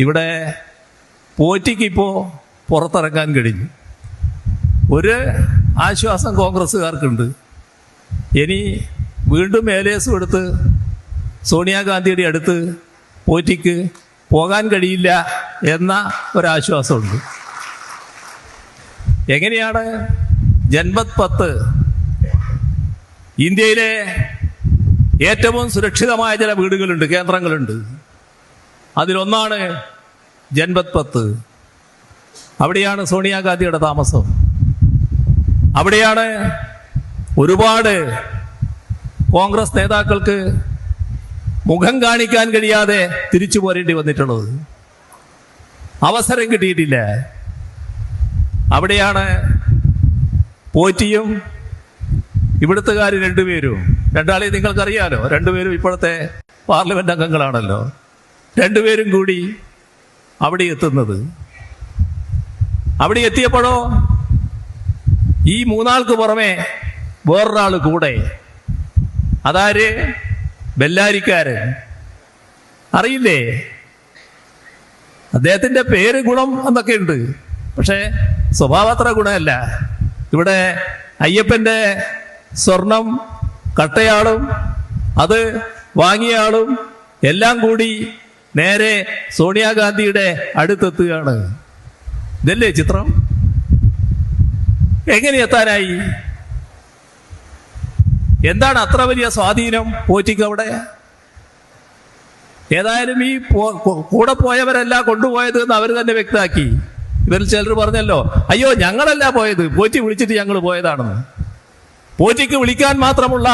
ഇവിടെ പോറ്റിക്കിപ്പോൾ പുറത്തിറങ്ങാൻ കഴിഞ്ഞു. ഒരു ആശ്വാസം കോൺഗ്രസ്സുകാർക്കുണ്ട്. ഇനി വീണ്ടും ഏലേസും എടുത്ത് സോണിയാഗാന്ധിയുടെ അടുത്ത് പോറ്റിക്ക് പോകാൻ കഴിയില്ല എന്ന ഒരാശ്വാസമുണ്ട്. എങ്ങനെയാണ് ജൻപത് 10 ഇന്ത്യയിലെ ഏറ്റവും സുരക്ഷിതമായ ചില വീടുകളുണ്ട്, കേന്ദ്രങ്ങളുണ്ട്. അതിലൊന്നാണ് ജൻപത് 10. അവിടെയാണ് സോണിയാഗാന്ധിയുടെ താമസം. അവിടെയാണ് ഒരുപാട് കോൺഗ്രസ് നേതാക്കൾക്ക് മുഖം കാണിക്കാൻ കഴിയാതെ തിരിച്ചു പോരേണ്ടി വന്നിട്ടുള്ളത്. അവസരം കിട്ടിയിട്ടില്ല. അവിടെയാണ് പോറ്റിയും ഇവിടുത്തുകാർ രണ്ടാളെയും നിങ്ങൾക്കറിയാലോ. രണ്ടുപേരും ഇപ്പോഴത്തെ പാർലമെന്റ് അംഗങ്ങളാണല്ലോ. രണ്ടുപേരും കൂടി അവിടെ എത്തുന്നത്. അവിടെ എത്തിയപ്പോഴോ ഈ മൂന്നാൾക്ക് പുറമെ വേറൊരാൾ കൂടെ. അതാര്? ബെല്ലാരിക്കാരൻ. അറിയില്ലേ? അദ്ദേഹത്തിന്റെ പേര് ഗുണം എന്നൊക്കെ ഉണ്ട്, പക്ഷെ സ്വഭാവത്ര ഗുണമല്ല. ഇവിടെ അയ്യപ്പന്റെ സ്വർണം കട്ടയാളും അത് വാങ്ങിയയാളും എല്ലാം കൂടി നേരെ സോണിയാഗാന്ധിയുടെ അടുത്തെത്തുകയാണ്. ഇതല്ലേ ചിത്രം? എങ്ങനെ എത്താനായി? എന്താണ് അത്ര വലിയ സ്വാധീനം പോറ്റിക്ക് അവിടെ? ഏതായാലും ഈ കൂടെ പോയവരല്ല കൊണ്ടുപോയത് എന്ന് അവർ തന്നെ വ്യക്തമാക്കി. ഇവരിൽ ചിലർ പറഞ്ഞല്ലോ, അയ്യോ ഞങ്ങളല്ല പോയത്, പോറ്റി വിളിച്ചിട്ട് ഞങ്ങൾ പോയതാണെന്ന്. പോറ്റിക്ക് വിളിക്കാൻ മാത്രമുള്ള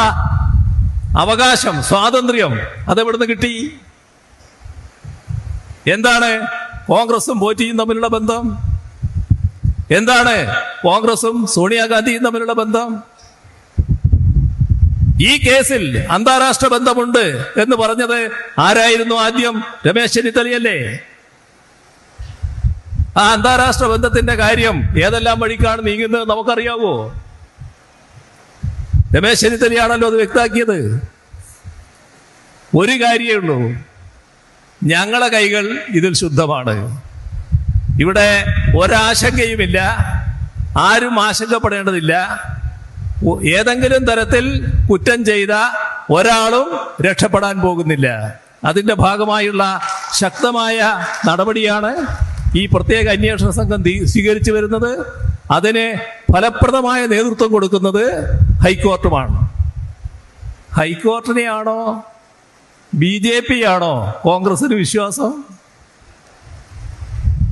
അവകാശം, സ്വാതന്ത്ര്യം അതെവിടുന്ന് കിട്ടി? എന്താണ് കോൺഗ്രസും പോറ്റിയും തമ്മിലുള്ള ബന്ധം? എന്താണ് കോൺഗ്രസും സോണിയാഗാന്ധിയും തമ്മിലുള്ള ബന്ധം? ഈ കേസിൽ അന്താരാഷ്ട്ര ബന്ധമുണ്ട് എന്ന് പറഞ്ഞത് ആരായിരുന്നു? ആദ്യം രമേശ് ചെന്നിത്തലയല്ലേ? ആ അന്താരാഷ്ട്ര ബന്ധത്തിന്റെ കാര്യം ഏതെല്ലാം വഴിക്കാണ് നീങ്ങുന്നത് നമുക്കറിയാവോ? രമേശ് ചെന്നിത്തലയാണല്ലോ അത് വ്യക്തമാക്കിയത്. ഒരു കാര്യമേ ഉള്ളൂ, ഞങ്ങളെ കൈകൾ ഇതിൽ ശുദ്ധമാണ്. ഇവിടെ ഒരാശങ്കയുമില്ല, ആരും ആശങ്കപ്പെടേണ്ടതില്ല. ഏതെങ്കിലും തരത്തിൽ കുറ്റം ചെയ്ത ഒരാളും രക്ഷപ്പെടാൻ പോകുന്നില്ല. അതിന്റെ ഭാഗമായുള്ള ശക്തമായ നടപടിയാണ് ഈ പ്രത്യേക അന്വേഷണ സംഘം സ്വീകരിച്ചു വരുന്നത്. അതിന് ഫലപ്രദമായ നേതൃത്വം കൊടുക്കുന്നത് ഹൈക്കോർട്ടുമാണ്. ഹൈക്കോർട്ടിനെയാണോ BJP ആണോ കോൺഗ്രസിന് വിശ്വാസം?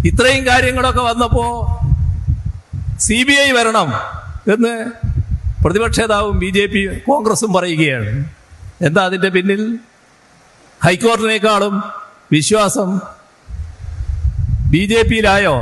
ഇത്രയും കാര്യങ്ങളൊക്കെ വന്നപ്പോ CBI വരണം എന്ന് പ്രതിപക്ഷ നേതാവും BJP കോൺഗ്രസും പറയുകയാണ്. എന്താ അതിന്റെ പിന്നിൽ? ഹൈക്കോർട്ടിനേക്കാളും വിശ്വാസം BJPയിലായോ?